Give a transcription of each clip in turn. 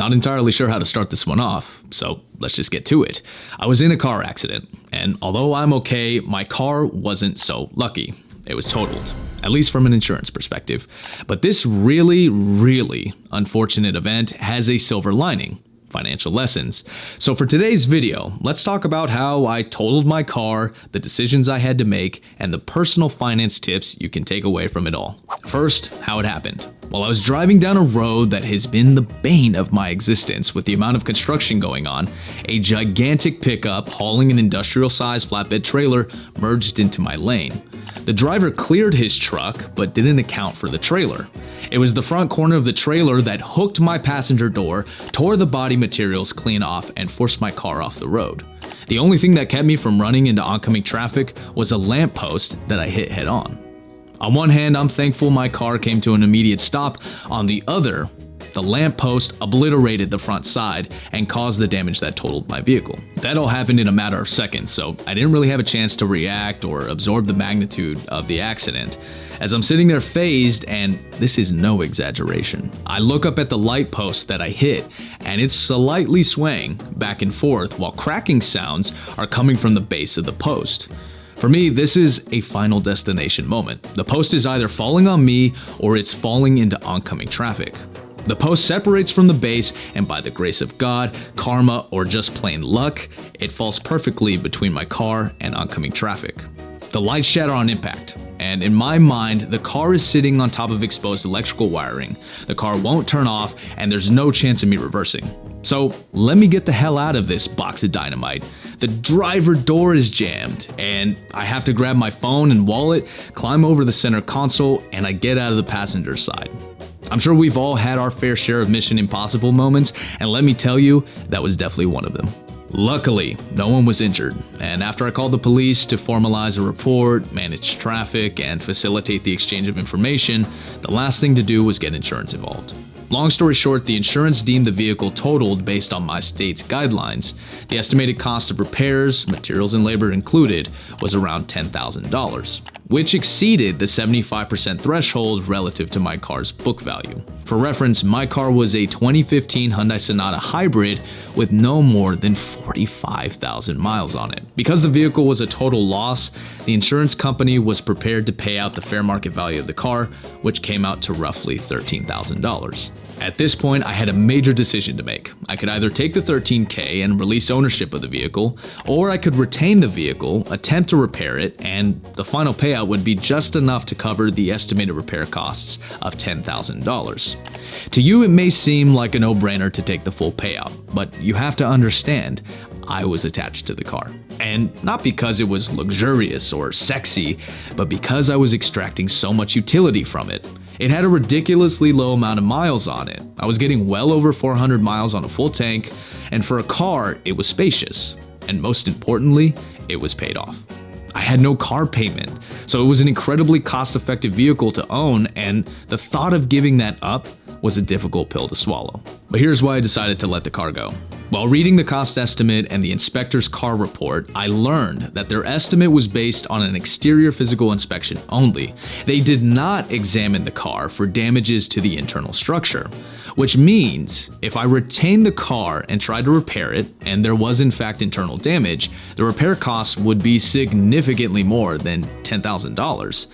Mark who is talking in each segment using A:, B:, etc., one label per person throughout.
A: Not entirely sure how to start this one off, so let's just get to it. I was in a car accident, and although I'm okay, my car wasn't so lucky. It was totaled, at least from an insurance perspective. But this really, really unfortunate event has a silver lining: financial lessons. So for today's video, let's talk about how I totaled my car, the decisions I had to make, and the personal finance tips you can take away from it all. First, how it happened. While I was driving down a road that has been the bane of my existence with the amount of construction going on, a gigantic pickup hauling an industrial-sized flatbed trailer merged into my lane. The driver cleared his truck, but didn't account for the trailer. It was the front corner of the trailer that hooked my passenger door, tore the body materials clean off, and forced my car off the road. The only thing that kept me from running into oncoming traffic was a lamppost that I hit head on. On one hand, I'm thankful my car came to an immediate stop. On the other, the lamppost obliterated the front side and caused the damage that totaled my vehicle. That all happened in a matter of seconds, so I didn't really have a chance to react or absorb the magnitude of the accident. As I'm sitting there phased, and this is no exaggeration, I look up at the light post that I hit, and it's slightly swaying back and forth while cracking sounds are coming from the base of the post. For me, this is a final destination moment. The post is either falling on me or it's falling into oncoming traffic. The post separates from the base, and by the grace of God, karma, or just plain luck, it falls perfectly between my car and oncoming traffic. The lights shatter on impact, and in my mind, the car is sitting on top of exposed electrical wiring. The car won't turn off, and there's no chance of me reversing. So let me get the hell out of this box of dynamite. The driver door is jammed, and I have to grab my phone and wallet, climb over the center console, and I get out of the passenger side. I'm sure we've all had our fair share of Mission Impossible moments, and let me tell you, that was definitely one of them. Luckily, no one was injured, and after I called the police to formalize a report, manage traffic, and facilitate the exchange of information, the last thing to do was get insurance involved. Long story short, the insurance deemed the vehicle totaled based on my state's guidelines. The estimated cost of repairs, materials and labor included, was around $10,000, which exceeded the 75% threshold relative to my car's book value. For reference, my car was a 2015 Hyundai Sonata Hybrid with no more than 45,000 miles on it. Because the vehicle was a total loss, the insurance company was prepared to pay out the fair market value of the car, which came out to roughly $13,000. At this point, I had a major decision to make. I could either take the $13K and release ownership of the vehicle, or I could retain the vehicle, attempt to repair it, and the final payout would be just enough to cover the estimated repair costs of $10,000. To you, it may seem like a no-brainer to take the full payout, but you have to understand, I was attached to the car. And not because it was luxurious or sexy, but because I was extracting so much utility from it. It had a ridiculously low amount of miles on it. I was getting well over 400 miles on a full tank, and for a car, it was spacious. And most importantly, it was paid off. I had no car payment, so it was an incredibly cost-effective vehicle to own, and the thought of giving that up was a difficult pill to swallow. But here's why I decided to let the car go. While reading the cost estimate and the inspector's car report, I learned that their estimate was based on an exterior physical inspection only. They did not examine the car for damages to the internal structure, which means if I retained the car and tried to repair it, and there was in fact internal damage, the repair costs would be significantly more than $10,000.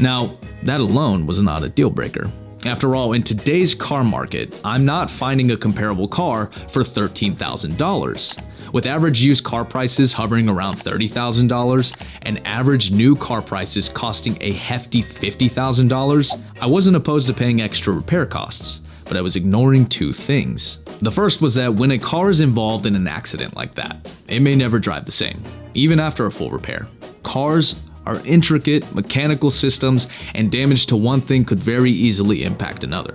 A: Now, that alone was not a deal breaker. After all, in today's car market, I'm not finding a comparable car for $13,000. With average used car prices hovering around $30,000 and average new car prices costing a hefty $50,000, I wasn't opposed to paying extra repair costs, but I was ignoring two things. The first was that when a car is involved in an accident like that, it may never drive the same, even after a full repair. Cars are intricate mechanical systems, and damage to one thing could very easily impact another.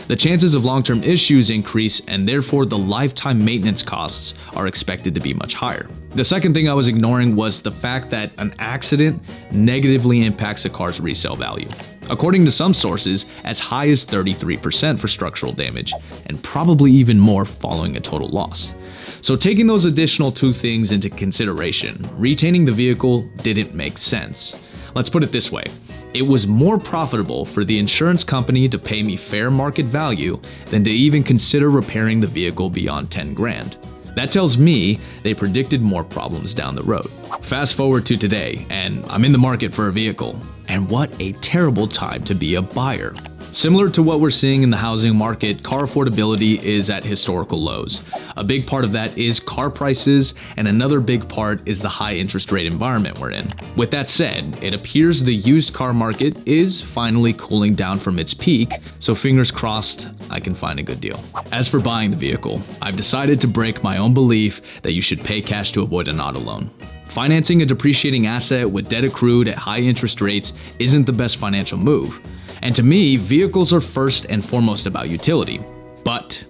A: The chances of long-term issues increase, and therefore the lifetime maintenance costs are expected to be much higher. The second thing I was ignoring was the fact that an accident negatively impacts a car's resale value. According to some sources, as high as 33% for structural damage, and probably even more following a total loss. So taking those additional two things into consideration, retaining the vehicle didn't make sense. Let's put it this way. It was more profitable for the insurance company to pay me fair market value than to even consider repairing the vehicle beyond 10 grand. That tells me they predicted more problems down the road. Fast forward to today, and I'm in the market for a vehicle. And what a terrible time to be a buyer. Similar to what we're seeing in the housing market, car affordability is at historical lows. A big part of that is car prices, and another big part is the high interest rate environment we're in. With that said, it appears the used car market is finally cooling down from its peak, so fingers crossed I can find a good deal. As for buying the vehicle, I've decided to break my own belief that you should pay cash to avoid an auto loan. Financing a depreciating asset with debt accrued at high interest rates isn't the best financial move. And to me, vehicles are first and foremost about utility. But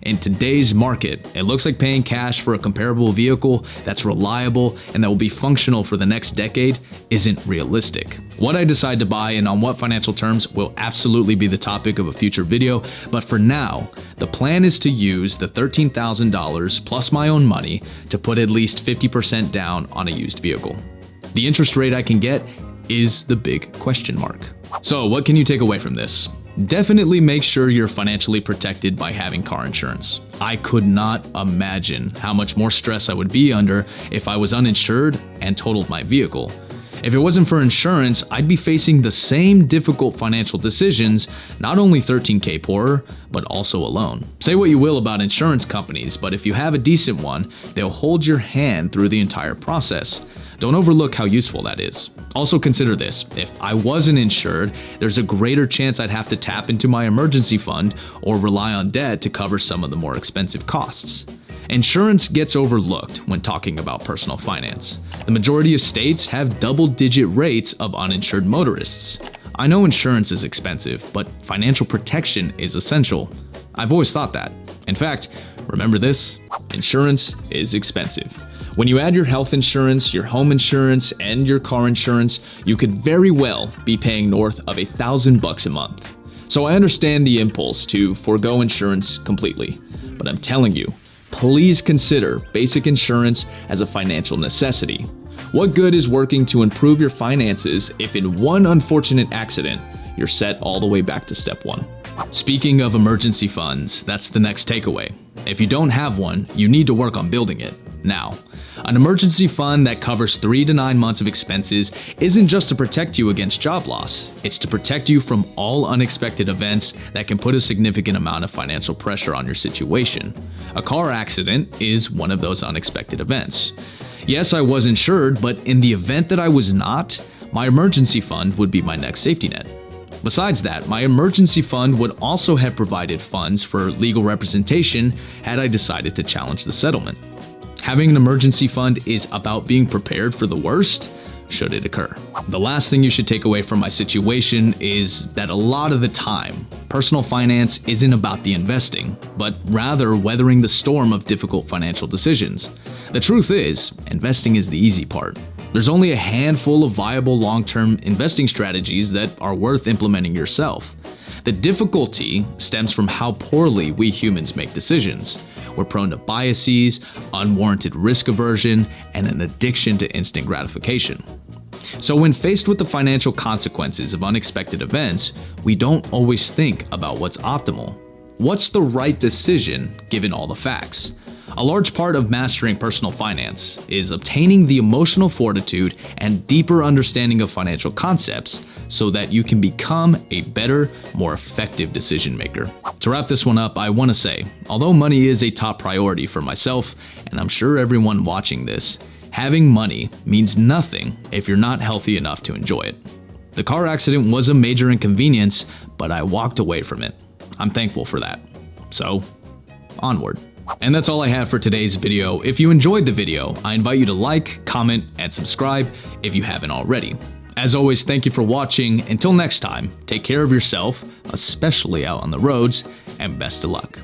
A: in today's market, it looks like paying cash for a comparable vehicle that's reliable and that will be functional for the next decade isn't realistic. What I decide to buy and on what financial terms will absolutely be the topic of a future video, but for now, the plan is to use the $13,000 plus my own money to put at least 50% down on a used vehicle. The interest rate I can get is the big question mark. So what can you take away from this? Definitely make sure you're financially protected by having car insurance. I could not imagine how much more stress I would be under if I was uninsured and totaled my vehicle. If it wasn't for insurance, I'd be facing the same difficult financial decisions, not only $13K poorer, but also alone. Say what you will about insurance companies, but if you have a decent one, they'll hold your hand through the entire process. Don't overlook how useful that is. Also consider this, if I wasn't insured, there's a greater chance I'd have to tap into my emergency fund or rely on debt to cover some of the more expensive costs. Insurance gets overlooked when talking about personal finance. The majority of states have double-digit rates of uninsured motorists. I know insurance is expensive, but financial protection is essential. I've always thought that. In fact, remember this, insurance is expensive. When you add your health insurance, your home insurance, and your car insurance, you could very well be paying north of $1,000 a month. So I understand the impulse to forego insurance completely, but I'm telling you, please consider basic insurance as a financial necessity. What good is working to improve your finances if in one unfortunate accident, you're set all the way back to step one? Speaking of emergency funds, that's the next takeaway. If you don't have one, you need to work on building it now. An emergency fund that covers 3 to 9 months of expenses isn't just to protect you against job loss, it's to protect you from all unexpected events that can put a significant amount of financial pressure on your situation. A car accident is one of those unexpected events. Yes, I was insured, but in the event that I was not, my emergency fund would be my next safety net. Besides that, my emergency fund would also have provided funds for legal representation had I decided to challenge the settlement. Having an emergency fund is about being prepared for the worst, should it occur. The last thing you should take away from my situation is that a lot of the time, personal finance isn't about the investing, but rather weathering the storm of difficult financial decisions. The truth is, investing is the easy part. There's only a handful of viable long-term investing strategies that are worth implementing yourself. The difficulty stems from how poorly we humans make decisions. We're prone to biases, unwarranted risk aversion, and an addiction to instant gratification. So when faced with the financial consequences of unexpected events, we don't always think about what's optimal. What's the right decision given all the facts? A large part of mastering personal finance is obtaining the emotional fortitude and deeper understanding of financial concepts so that you can become a better, more effective decision maker. To wrap this one up, I want to say, although money is a top priority for myself, and I'm sure everyone watching this, having money means nothing if you're not healthy enough to enjoy it. The car accident was a major inconvenience, but I walked away from it. I'm thankful for that. So, onward. And that's all I have for today's video. If you enjoyed the video, I invite you to like, comment, and subscribe if you haven't already. As always, thank you for watching. Until next time, take care of yourself, especially out on the roads, and best of luck.